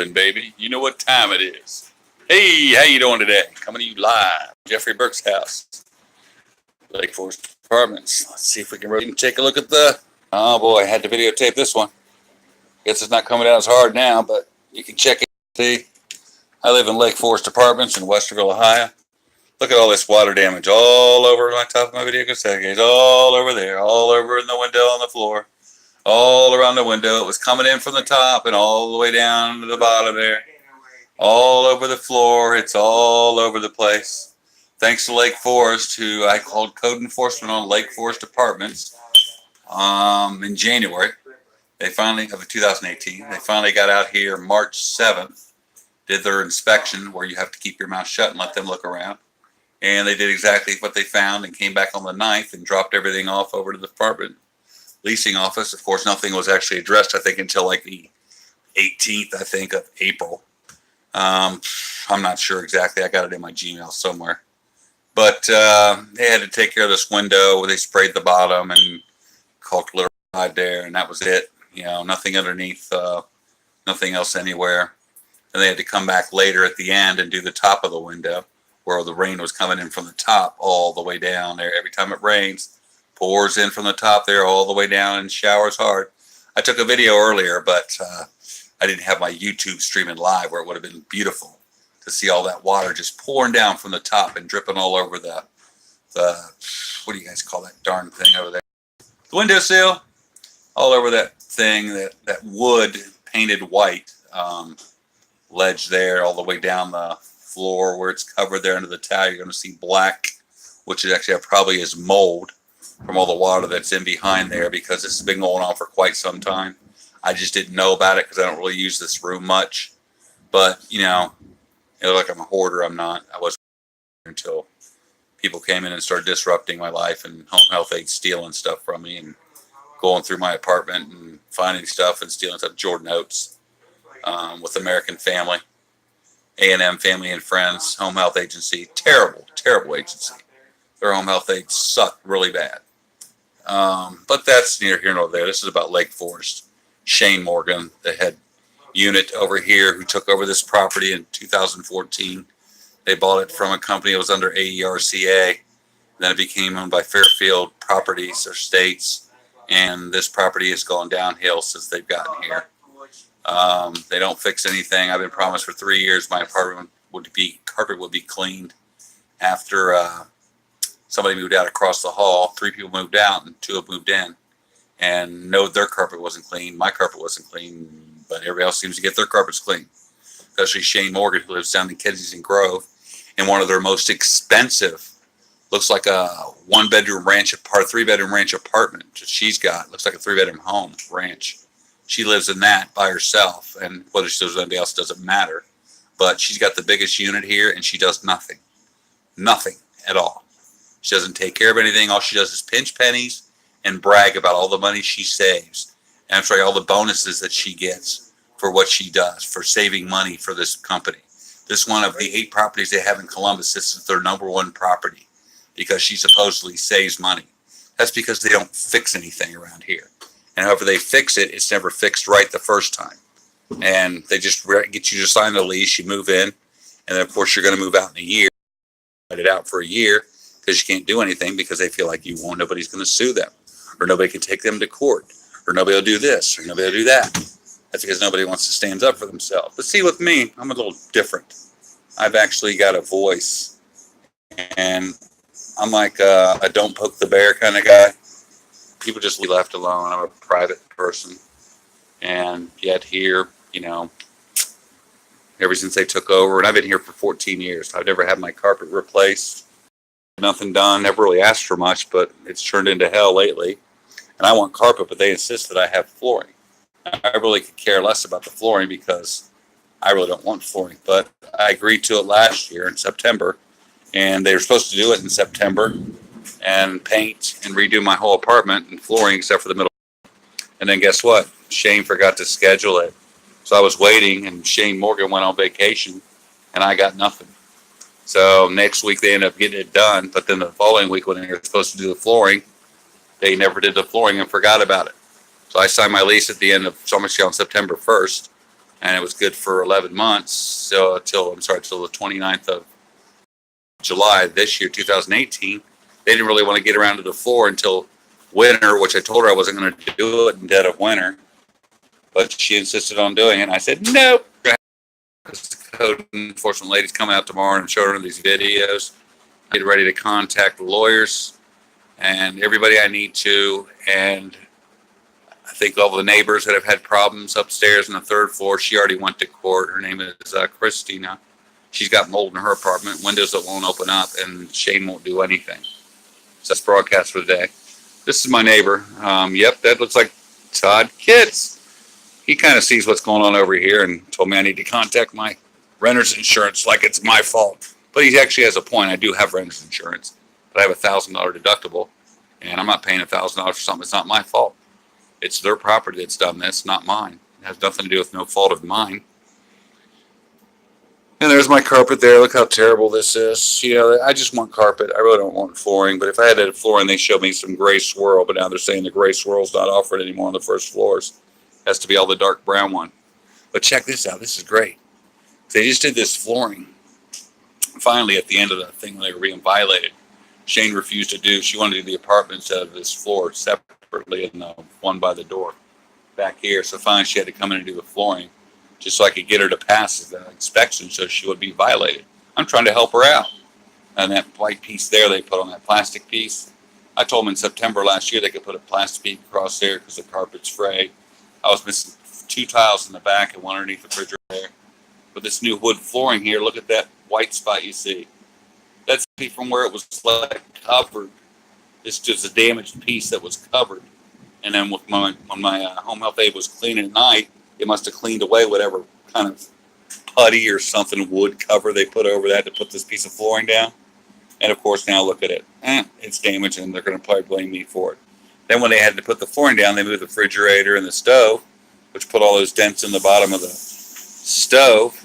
baby. You know what time it is. Hey, how you doing today? Coming to you live, Jeffrey Burke's house, Lake Forest Apartments. Let's see if we can really take a look at the. Oh boy, I had to videotape this one. Guess it's not coming out as hard now, but you can check it. See, I live in Lake Forest Apartments in Westerville, Ohio. Look at all this water damage all over my top of my video cassette case, all over there, all over in the window on the floor, all around the window. It was coming in from the top and all the way down to the bottom there, all over the floor. It's all over the place. Thanks to Lake Forest, who I called code enforcement on Lake Forest Apartments in January. They finally, of 2018, they finally got out here March 7th, did their inspection where you have to keep your mouth shut and let them look around. And they did exactly what they found and came back on the 9th and dropped everything off over to the apartment leasing office. Of course, nothing was actually addressed, I think, until like the 18th, I think, of April. I'm not sure exactly. I got it in my Gmail somewhere. But they had to take care of this window where they sprayed the bottom and caulked a little side there, and that was it. You know, nothing underneath, nothing else anywhere. And they had to come back later at the end and do the top of the window, where the rain was coming in from the top all the way down there. Every time it rains, pours in from the top there all the way down and showers hard. I took a video earlier, but I didn't have my YouTube streaming live where it would have been beautiful to see all that water just pouring down from the top and dripping all over the what do you guys call that darn thing over there? The windowsill, all over that thing, that wood painted white ledge there all the way down the floor where it's covered there under the tile. You're going to see black, which is actually probably is mold from all the water that's in behind there, because this has been going on for quite some time. I just didn't know about it because I don't really use this room much. But, you know, it looked like I'm a hoarder. I'm not. I wasn't until people came in and started disrupting my life, and Home Health Aid stealing stuff from me and going through my apartment and finding stuff and stealing stuff. Jordan Oates with American Family. A&M Family and Friends, Home Health Agency, terrible, terrible agency. Their home health aid sucked really bad. But that's neither here nor there. This is about Lake Forest. Shane Morgan, the head unit over here, who took over this property in 2014. They bought it from a company that was under AERCA. Then it became owned by Fairfield Properties or States. And this property has gone downhill since they've gotten here. They don't fix anything. I've been promised for 3 years my apartment carpet would be cleaned after somebody moved out across the hall. 3 people moved out and 2 have moved in. And no, their carpet wasn't clean. My carpet wasn't clean, but everybody else seems to get their carpets clean. Especially Shane Morgan, who lives down in Kensington Grove, in one of their most expensive, looks like a 1-bedroom ranch, 3-bedroom ranch apartment that she's got. Looks like a 3-bedroom home ranch. She lives in that by herself, and whether she lives with anybody else doesn't matter. But she's got the biggest unit here, and she does nothing. Nothing at all. She doesn't take care of anything. All she does is pinch pennies and brag about all the money she saves. And I'm sorry, all the bonuses that she gets for what she does, for saving money for this company. This one of the 8 properties they have in Columbus, this is their #1 property because she supposedly saves money. That's because they don't fix anything around here. And however they fix it, it's never fixed right the first time. And they just get you to sign the lease, you move in, and then of course you're going to move out in a year. Let it out for a year because you can't do anything because they feel like you won't. Nobody's going to sue them, or nobody can take them to court, or nobody will do this, or nobody will do that. That's because nobody wants to stand up for themselves. But see, with me, I'm a little different. I've actually got a voice, and I'm like a don't poke the bear kind of guy. People just be left alone. I'm a private person. And yet here, you know, ever since they took over, and I've been here for 14 years, I've never had my carpet replaced. Nothing done. Never really asked for much, but it's turned into hell lately. And I want carpet, but they insist that I have flooring. I really could care less about the flooring because I really don't want flooring. But I agreed to it last year in September, and they were supposed to do it in September and paint and redo my whole apartment and flooring except for the middle. And then guess what? Shane forgot to schedule it. So I was waiting, and Shane Morgan went on vacation, and I got nothing. So next week they ended up getting it done, but then the following week when they were supposed to do the flooring, they never did the flooring and forgot about it. So I signed my lease at the end of on September 1st, and it was good for 11 months. So till the 29th of July this year, 2018. They didn't really want to get around to the floor until winter, which I told her I wasn't going to do it in dead of winter, but she insisted on doing it. And I said, nope. Because the code enforcement lady's coming out tomorrow and showing her these videos. I get ready to contact the lawyers and everybody I need to. And I think all the neighbors that have had problems upstairs on the third floor, she already went to court. Her name is Christina. She's got mold in her apartment, windows that won't open up, and Shane won't do anything. So that's broadcast for the day. This is my neighbor. Yep, that looks like Todd Kitts. He kind of sees what's going on over here and told me I need to contact my renter's insurance like it's my fault. But he actually has a point. I do have renter's insurance, but I have a $1,000 deductible, and I'm not paying $1,000 for something that's not my fault. It's their property that's done this, not mine. It has nothing to do with no fault of mine. And there's my carpet there. Look how terrible this is. You know, I just want carpet. I really don't want flooring. But if I had flooring, they showed me some gray swirl. But now they're saying the gray swirl's not offered anymore on the first floors. It has to be all the dark brown one. But check this out. This is great. They just did this flooring. Finally, at the end of the thing, when they were being violated, Shane refused to do. She wanted to do the apartment instead of this floor separately, and the one by the door back here. So finally, she had to come in and do the flooring, just so I could get her to pass the inspection so she would be violated. I'm trying to help her out. And that white piece there they put on that plastic piece, I told them in September last year they could put a plastic piece across there because the carpet's frayed. I was missing 2 tiles in the back and one underneath the refrigerator. But this new wood flooring here, look at that white spot you see. That's from where it was like covered. It's just a damaged piece that was covered. And then when my home health aide was cleaning at night, it must have cleaned away whatever kind of putty or something wood cover they put over that to put this piece of flooring down. And of course, now look at it. It's damaged, and they're going to probably blame me for it. Then when they had to put the flooring down, they moved the refrigerator and the stove, which put all those dents in the bottom of the stove.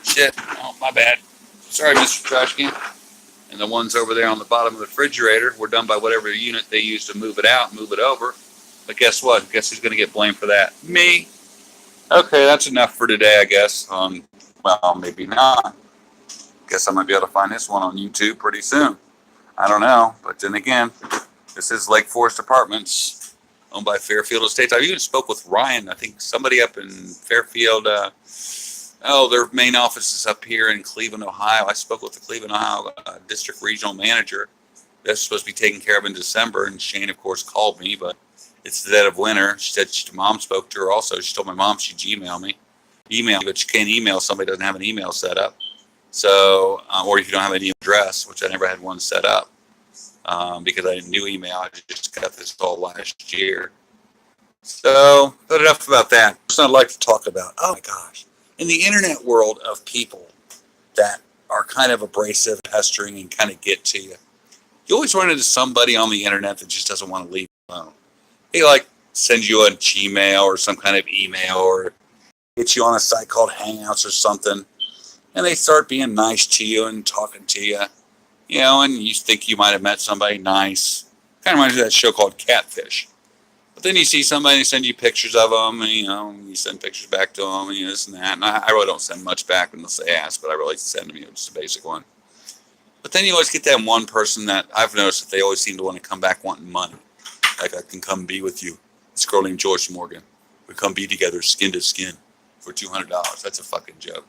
Shit. Oh, my bad. Sorry, Mr. Trash Can. And the ones over there on the bottom of the refrigerator were done by whatever unit they used to move it out, move it over. But guess what? Guess who's going to get blamed for that? Me. Okay, that's enough for today, I guess. Well, maybe not. Guess I might be able to find this one on YouTube pretty soon. I don't know. But then again, this is Lake Forest Apartments, owned by Fairfield Estates. I even spoke with Ryan. I think somebody up in Fairfield. Their main office is up here in Cleveland, Ohio. I spoke with the Cleveland, Ohio district regional manager. That's supposed to be taken care of in December. And Shane, of course, called me, but it's the dead of winter. She said mom spoke to her also. She told my mom she'd email me, but you can't email somebody who doesn't have an email set up. So, or if you don't have an email address, which I never had one set up because I didn't do email. I just got this all last year. So, but enough about that. That's what I'd like to talk about. Oh my gosh. In the internet world of people that are kind of abrasive, pestering, and kind of get to you, you always run into somebody on the internet that just doesn't want to leave you alone. They like send you a Gmail or some kind of email or get you on a site called Hangouts or something, and they start being nice to you and talking to you, you know, and you think you might have met somebody nice. Kind of reminds me of that show called Catfish. But then you see somebody and send you pictures of them, and you send pictures back to them, and this and that. And I really don't send much back unless they ask, but I really send them just a basic one. But then you always get that one person that I've noticed that they always seem to want to come back wanting money. Like, I can come be with you. This girl named Joyce Morgan. We come be together skin to skin for $200. That's a fucking joke.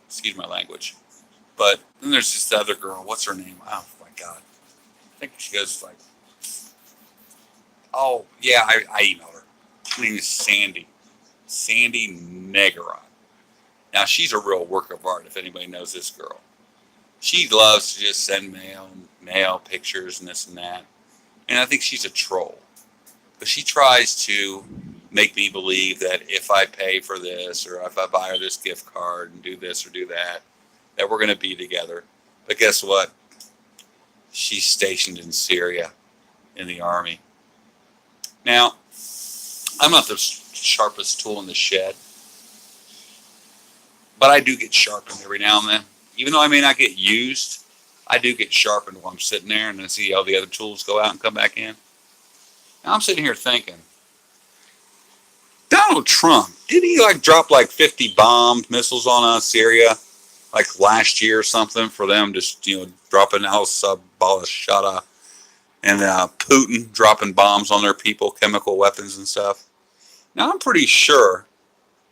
Excuse my language. But then there's this other girl. What's her name? Oh, my God. I think she goes like, oh, yeah, I emailed her. Her name is Sandy. Sandy Negaron. Now, she's a real work of art, if anybody knows this girl. She loves to just send mail pictures and this and that. And I think she's a troll. But she tries to make me believe that if I pay for this or if I buy her this gift card and do this or do that, that we're going to be together. But guess what? She's stationed in Syria in the army. Now, I'm not the sharpest tool in the shed, but I do get sharpened every now and then. Even though I may not get used, I do get sharpened while I'm sitting there and I see all the other tools go out and come back in. Now I'm sitting here thinking, don't Donald Trump, did he like drop like 50 bomb missiles on Syria like last year or something for them just, dropping Al Balashada and Putin dropping bombs on their people, chemical weapons and stuff? Now, I'm pretty sure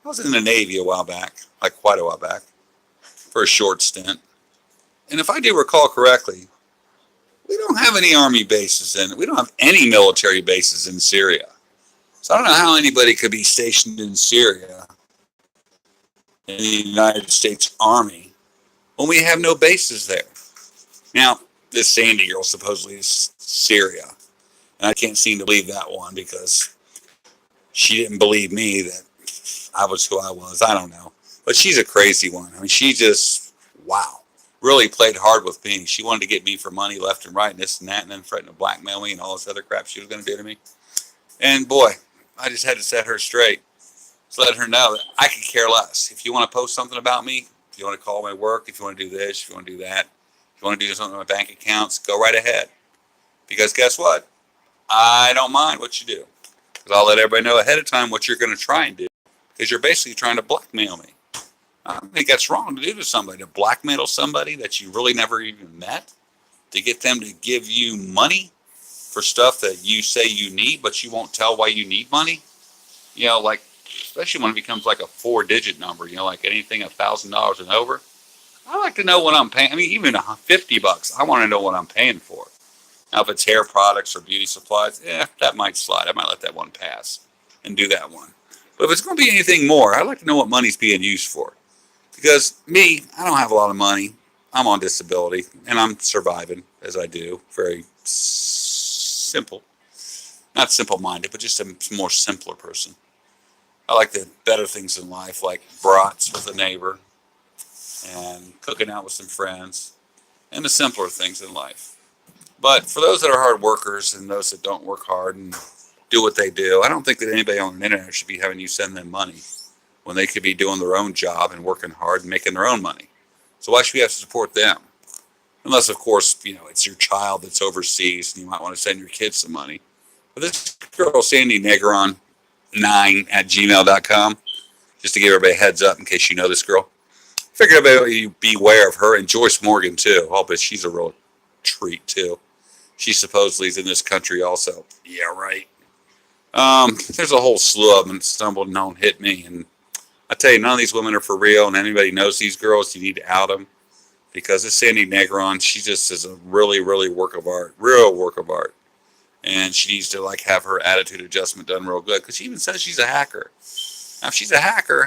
I was in the Navy a while back, like quite a while back, for a short stint. And if I do recall correctly, we don't have any army bases we don't have any military bases in Syria. So I don't know how anybody could be stationed in Syria in the United States Army when we have no bases there. Now, this Sandy girl supposedly is Syria. And I can't seem to believe that one because she didn't believe me that I was who I was. I don't know. But she's a crazy one. I mean, she just, wow, really played hard with me. She wanted to get me for money left and right and this and that, and then threatened to blackmail me and all this other crap she was going to do to me. And boy, I just had to set her straight. To let her know that I could care less. If you want to post something about me, if you want to call my work, if you want to do this, if you want to do that, if you want to do something with my bank accounts, go right ahead. Because guess what? I don't mind what you do. Because I'll let everybody know ahead of time what you're going to try and do. Because you're basically trying to blackmail me. I think that's wrong to do to somebody, to blackmail somebody that you really never even met, to get them to give you money for stuff that you say you need, but you won't tell why you need money. Like, especially when it becomes like a 4-digit number, like anything $1,000 and over. I like to know what I'm paying. I mean, even $50, I want to know what I'm paying for. Now, if it's hair products or beauty supplies, that might slide. I might let that one pass and do that one. But if it's going to be anything more, I'd like to know what money's being used for. Because me, I don't have a lot of money. I'm on disability, and I'm surviving as I do. Very simple. Not simple-minded, but just a more simpler person. I like the better things in life, like brats with a neighbor and cooking out with some friends and the simpler things in life. But for those that are hard workers and those that don't work hard and do what they do, I don't think that anybody on the internet should be having you send them money when they could be doing their own job and working hard and making their own money. So why should we have to support them? Unless, of course, it's your child that's overseas and you might want to send your kids some money. But this girl, Sandy Negron, 9@gmail.com, just to give everybody a heads up in case you know this girl. Figured everybody beware of her, and Joyce Morgan too. Oh, but she's a real treat too. She supposedly is in this country also. Yeah, right. There's a whole slew of them that stumbled and don't hit me. And I tell you, none of these women are for real, and anybody knows these girls, you need to out them. Because this Sandy Negron, she just is a really, really real work of art. And she needs to have her attitude adjustment done real good. Because she even says she's a hacker. Now, if she's a hacker,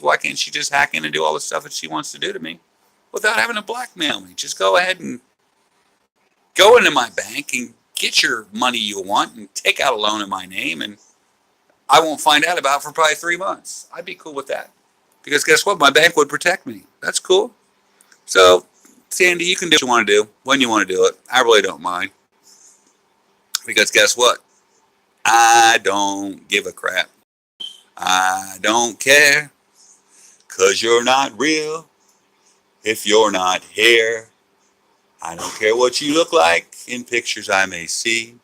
why can't she just hack in and do all the stuff that she wants to do to me without having to blackmail me? Just go ahead and go into my bank and get your money you want and take out a loan in my name, and I won't find out about it for probably 3 months. I'd be cool with that. Because guess what? My bank would protect me. That's cool. So, Sandy, you can do what you want to do when you want to do it. I really don't mind. Because guess what? I don't give a crap. I don't care. Because you're not real if you're not here. I don't care what you look like in pictures I may see.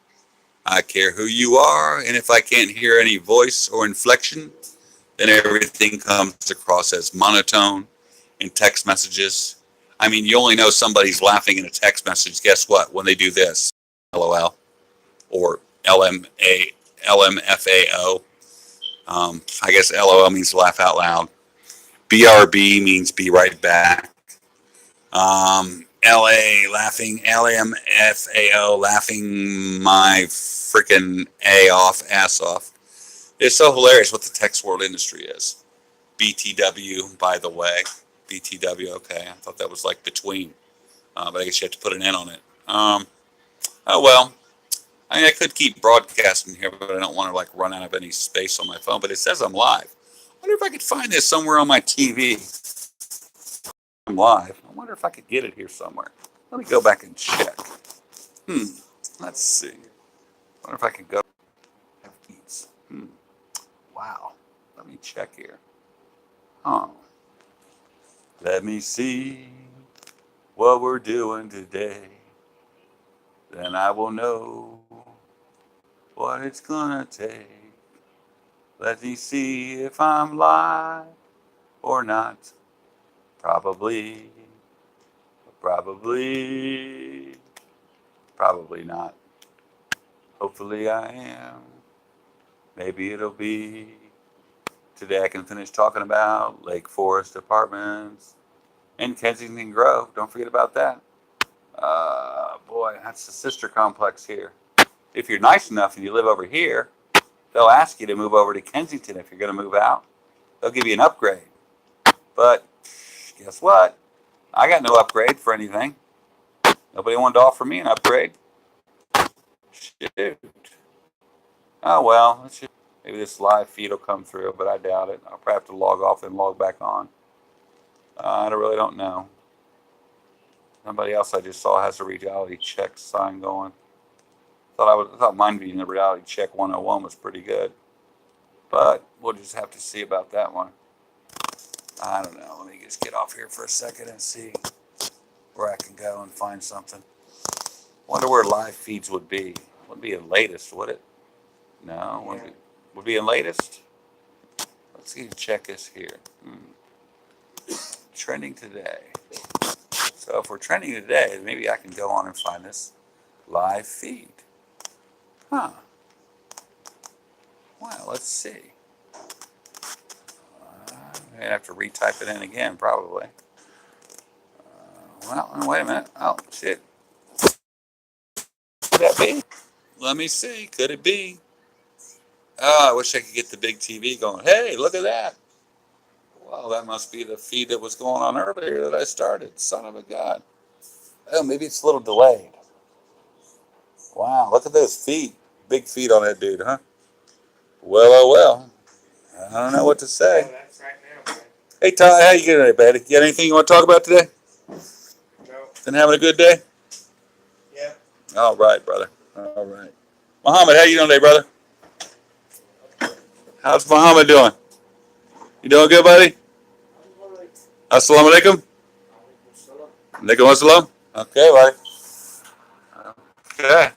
I care who you are, and if I can't hear any voice or inflection, then everything comes across as monotone in text messages. I mean, you only know somebody's laughing in a text message, guess what, when they do this, LOL, or LMFAO. I guess LOL means laugh out loud. BRB means be right back. LA laughing, LMFAO laughing my freaking ass off. It's so hilarious what the text world industry is. BTW, by the way. BTW, okay. I thought that was like between. But I guess you have to put an N on it. Oh, well. I mean, I could keep broadcasting here, but I don't want to run out of any space on my phone. But it says I'm live. I wonder if I could find this somewhere on my TV. I'm live. I wonder if I could get it here somewhere. Let me go back and check. Let's see. I wonder if I can go. Wow. Let me check here. Oh. Let me see what we're doing today. Then I will know what it's gonna take. Let me see if I'm live or not. Probably. Probably. Probably not. Hopefully I am. Maybe it'll be. Today I can finish talking about Lake Forest Apartments and Kensington Grove. Don't forget about that. Boy, that's the sister complex here. If you're nice enough and you live over here, they'll ask you to move over to Kensington if you're going to move out. They'll give you an upgrade. But guess what? I got no upgrade for anything. Nobody wanted to offer me an upgrade. Shoot. Oh well, maybe this live feed will come through, but I doubt it. I'll probably have to log off and log back on. I really don't know. Somebody else I just saw has a reality check sign going. I thought mine being the reality check 101 was pretty good, but we'll just have to see about that one. I don't know. Let me just get off here for a second and see where I can go and find something. Wonder where live feeds would be. Would be in latest, would it? No, would be in latest. Let's see. Check this here. Trending today. So if we're trending today, maybe I can go on and find this live feed. Huh. Well, let's see. I'm gonna have to retype it in again, probably. Well, wait a minute. Oh, shit. Could that be? Let me see. Could it be? Oh, I wish I could get the big TV going. Hey, look at that. Well, that must be the feed that was going on earlier that I started. Son of a god. Oh, maybe it's a little delayed. Wow, look at those feet. Big feet on that dude, huh? Well, oh, well. I don't know what to say. That's right now, man. Hey, Todd, how you doing today, buddy? You got anything you want to talk about today? No. Been having a good day? Yeah. All right, brother. All right. Muhammad, how you doing today, brother? How's Muhammad doing? You doing good, buddy? Assalamu alaikum. Alaikum assalam. Okay, buddy. Okay.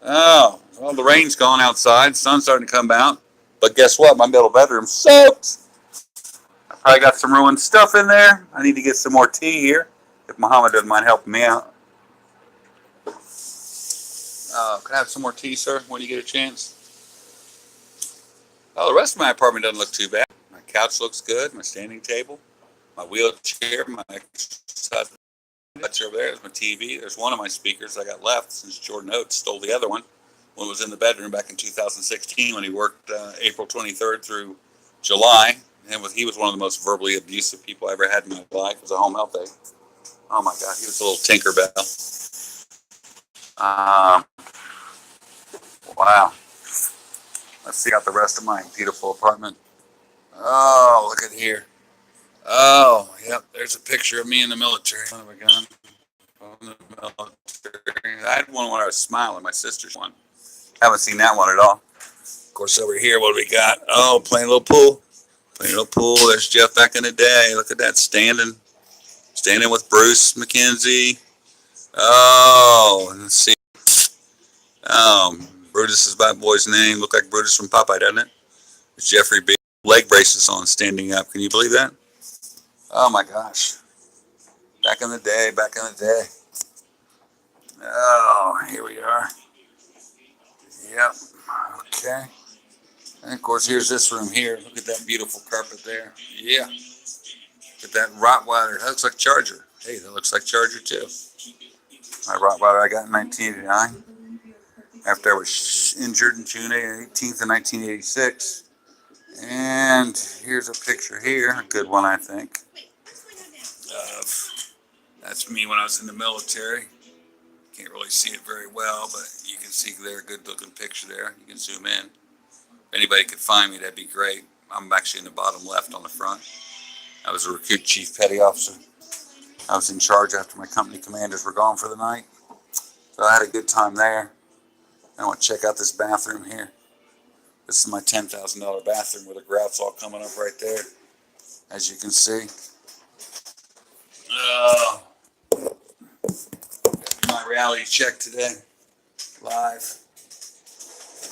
Oh, well, the rain's gone outside. Sun's starting to come out. But guess what? My middle bedroom's soaked. I probably got some ruined stuff in there. I need to get some more tea here. If Muhammad doesn't mind helping me out. Can I have some more tea, sir, when you get a chance? Oh, the rest of my apartment doesn't look too bad. My couch looks good. My standing table. My wheelchair. My exercise over there. There's my TV. There's one of my speakers I got left since Jordan Oates stole the other one. One was in the bedroom back in 2016 when he worked April 23rd through July. And he was one of the most verbally abusive people I ever had in my life as a home health aide. Oh my God, he was a little Tinkerbell. Wow. Let's see out the rest of my beautiful apartment. Oh, look at here. Oh, yep. There's a picture of me in the military. Son of a gun. From the military. I had one when I was smiling. My sister's one. Haven't seen that one at all. Of course, over here, what do we got? Oh, playing a little pool. Playing a little pool. There's Jeff back in the day. Look at that, standing with Bruce McKenzie. Oh, let's see. Brutus is that boy's name. Look like Brutus from Popeye, doesn't it? It's Jeffrey B. Leg braces on, standing up. Can you believe that? Oh my gosh. Back in the day. Oh, here we are. Yep. Okay. And of course, here's this room here. Look at that beautiful carpet there. Yeah. Look at that Rottweiler. That looks like Charger. Hey, that looks like Charger too. My Rottweiler I got in 1989. After I was injured in June 18th of 1986. And here's a picture here. A good one, I think. That's me when I was in the military. Can't really see it very well, but you can see there a good looking picture there. You can zoom in. If anybody could find me, that'd be great. I'm actually in the bottom left on the front. I was a recruit chief petty officer. I was in charge after my company commanders were gone for the night. So I had a good time there. I want to check out this bathroom here. This is my $10,000 bathroom with the grouts all coming up right there, as you can see. My reality check today, live.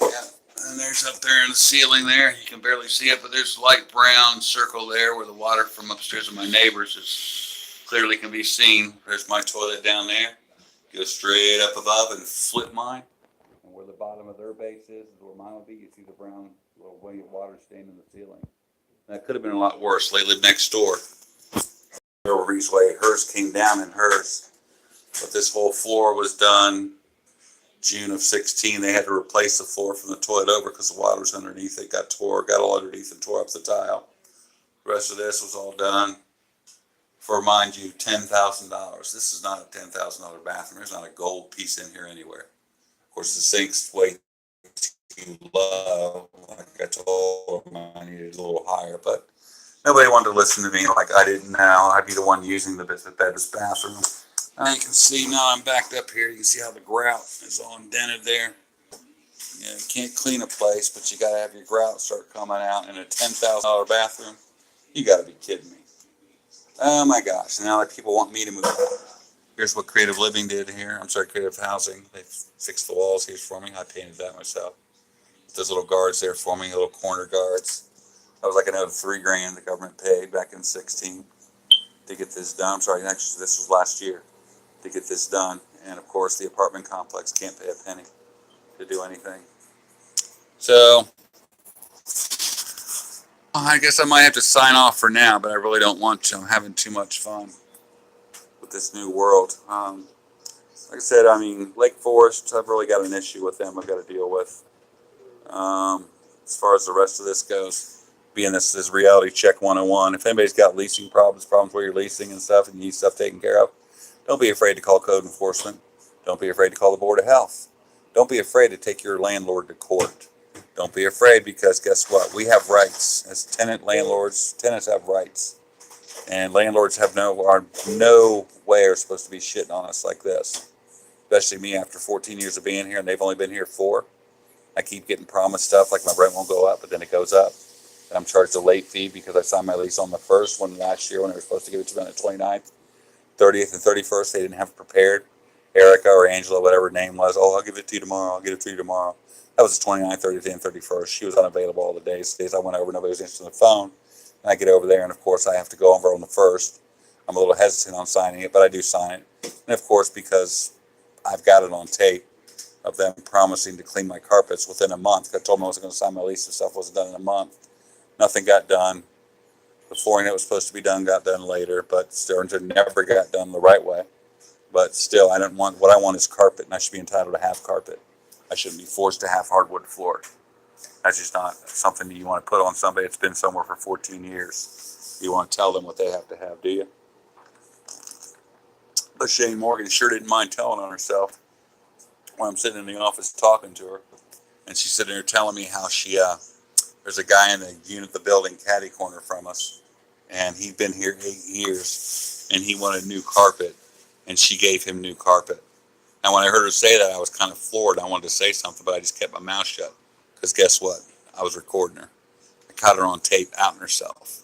Yeah. And there's up there in the ceiling there. You can barely see it, but there's a light brown circle there where the water from upstairs of my neighbors is clearly can be seen. There's my toilet down there. Go straight up above and flip mine. And where the bottom of their base is where mine will be. You see the brown little wave of water staying in the ceiling. That could have been a lot worse. They live next door. Reese way, hers came down in hers. But this whole floor was done June of 16. They had to replace the floor from the toilet over because the water was underneath it. Got all underneath and tore up the tile. The rest of this was all done for, mind you, $10,000. This is not a $10,000 bathroom. There's not a gold piece in here anywhere. Of course, the sink's way too low. Like I told them, I needed a little higher, but nobody wanted to listen to me like I didn't know. I'd be the one using the bedless bathroom. Now you can see now I'm backed up here. You can see how the grout is all indented there. You can't clean a place, but you got to have your grout start coming out in a $10,000 bathroom. You got to be kidding me. Oh my gosh. Now that people want me to move out. Here's what Creative Living did here. I'm sorry, Creative Housing. They fixed the walls here for me. I painted that myself. Those little guards there for me, little corner guards. That was like another $3,000 the government paid back in 16 to get this done. I'm sorry, actually this was last year to get this done. And of course the apartment complex can't pay a penny to do anything. So I guess I might have to sign off for now, but I really don't want to. I'm having too much fun with this new world. Like I said, I mean, Lake Forest, I've really got an issue with them I've got to deal with. As far as the rest of this goes, being this is reality check 101. If anybody's got leasing problems where you're leasing and stuff and you need stuff taken care of, don't be afraid to call code enforcement. Don't be afraid to call the Board of Health. Don't be afraid to take your landlord to court. Don't be afraid, because guess what? We have rights. As landlords, tenants have rights. And landlords have no way are supposed to be shitting on us like this. Especially me after 14 years of being here, and they've only been here 4. I keep getting promised stuff like my rent won't go up, but then it goes up. And I'm charged a late fee because I signed my lease on the 1st one last year when they were supposed to give it to me on the 29th. 30th and 31st, they didn't have it prepared. Erica or Angela, whatever her name was, I'll give it to you tomorrow. I'll get it to you tomorrow. That was the 29th, 30th, and 31st. She was unavailable all the days. Days I went over, nobody was answering the phone. And I get over there, and of course, I have to go over on the 1st. I'm a little hesitant on signing it, but I do sign it. And of course, because I've got it on tape of them promising to clean my carpets within a month. I told them I wasn't going to sign my lease if stuff wasn't done in a month. Nothing got done. The flooring that was supposed to be done got done later, but still never got done the right way. But still, what I want is carpet, and I should be entitled to have carpet. I shouldn't be forced to have hardwood floor. That's just not something that you want to put on somebody that's been somewhere for 14 years. You want to tell them what they have to have, do you? But Shane Morgan sure didn't mind telling on herself when I'm sitting in the office talking to her. And she's sitting there telling me how there's a guy in the building catty corner from us. And he'd been here 8 years, and he wanted new carpet, and she gave him new carpet. And when I heard her say that, I was kind of floored. I wanted to say something, but I just kept my mouth shut. Because guess what? I was recording her. I caught her on tape outing herself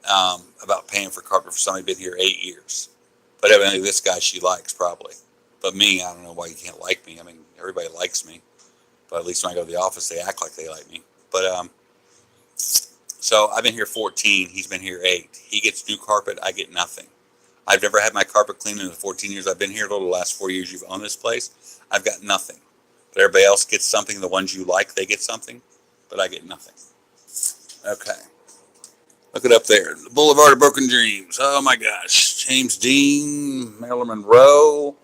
about paying for carpet for somebody who'd been here 8 years. But evidently this guy she likes probably. But me, I don't know why you can't like me. I mean, everybody likes me. But at least when I go to the office, they act like they like me. But so I've been here 14. He's been here 8. He gets new carpet. I get nothing. I've never had my carpet cleaned in the 14 years I've been here. The last 4 years you've owned this place, I've got nothing. But everybody else gets something. The ones you like, they get something. But I get nothing. Okay. Look it up there. The Boulevard of Broken Dreams. Oh my gosh. James Dean, Marilyn Monroe,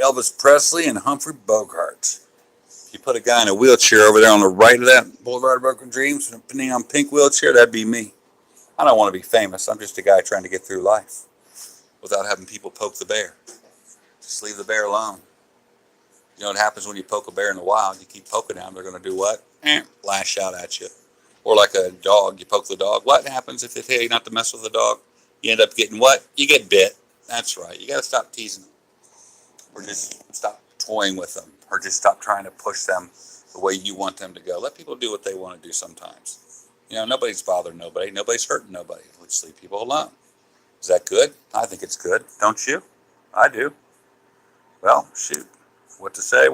Elvis Presley, and Humphrey Bogart. If you put a guy in a wheelchair over there on the right of that Boulevard of Broken Dreams, a neon pink wheelchair, that'd be me. I don't want to be famous. I'm just a guy trying to get through life without having people poke the bear. Just leave the bear alone. You know what happens when you poke a bear in the wild? You keep poking them, they're going to do what? Lash out at you. Or like a dog, you poke the dog. What happens if they tell you not to mess with the dog? You end up getting what? You get bit. That's right. You got to stop teasing them. Or just stop toying with them. Or just stop trying to push them the way you want them to go. Let people do what they want to do sometimes. You know, nobody's bothering nobody. Nobody's hurting nobody. Let's leave people alone. Is that good? I think it's good. Don't you? I do. Well, shoot. What to say?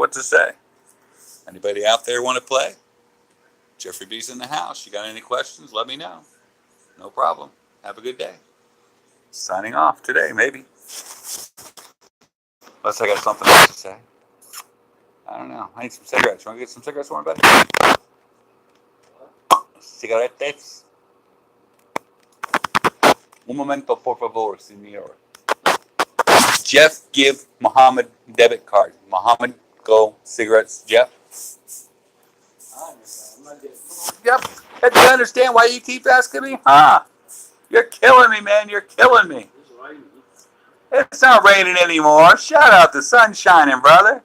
Anybody out there want to play? Jeffrey B's in the house. You got any questions? Let me know. No problem. Have a good day. Signing off today, maybe. Unless I got something else to say. I don't know. I need some cigarettes. You want to get some cigarettes for me, buddy? Cigarettes. Un momento, por favor, señor. Jeff, give Muhammad debit card. Muhammad, go cigarettes. Jeff? Yep. Do you understand why you keep asking me? Huh? You're killing me, man. You're killing me. It's not raining anymore. Shout out, the sun's shining, brother.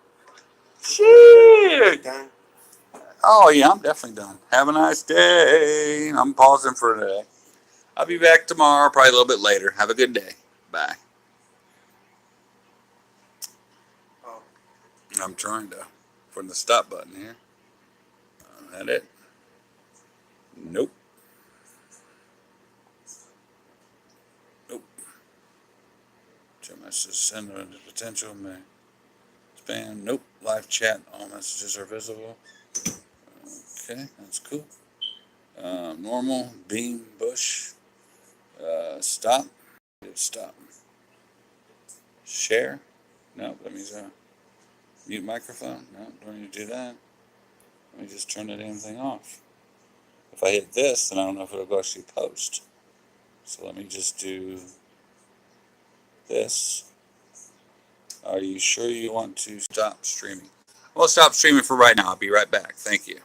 Shit. Done. Oh, yeah, I'm definitely done. Have a nice day. I'm pausing for today. I'll be back tomorrow, probably a little bit later. Have a good day. Bye. Oh. I'm trying to, from the stop button here. That it? Nope. Nope. Chat messages send the potential may spam. Nope. Live chat. All messages are visible. Okay, that's cool. Normal. Beam. Bush. Stop. Stop. Share. No, that means mute microphone. No, don't need to do that. Let me just turn the damn thing off. If I hit this, then I don't know if it'll go actually post. So let me just do this. Are you sure you want to stop streaming? Well, stop streaming for right now. I'll be right back. Thank you.